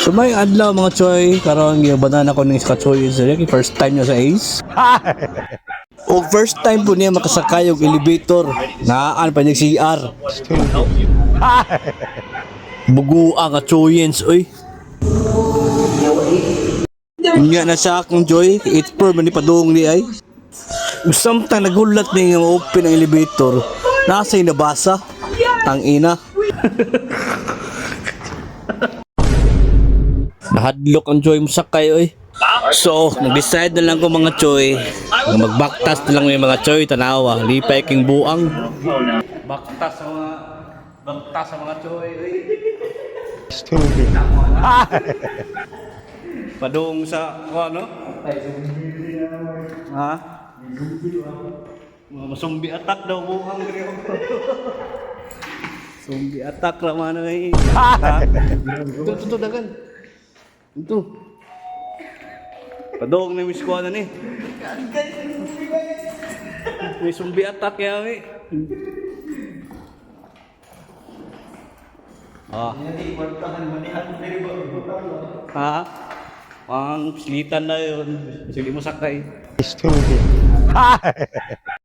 Sumay adlaw mga choy, karon gibanan ako ning sa choy sa first time niya sa Ace. O first time po niya makasakay og elevator. Naan pa niya CR. Bugu ang choyens oy. Unya na sa akong joy, it's per man ni padung ni ay. Samtang nagulat ni nga open ang elevator, nasa'y nabasa. Tangina. Nahadlok ang Joy mo sakay oy. So, nag-decide na lang ko mga Choy, magbaktas na lang may mga Choy tanawa, lipay king buang. Baktas sa mga Choy oy. Stupid. Padung sa ano? Ha? Zombie attack daw buang diri. Zombie attack ra man ay. Ha? Ito dagan. Ito. Padung na miss ko na ni. May zombie attack ya mi. Ah. Ha? Ang silitan na yun. Sige mo sakay. Stupid.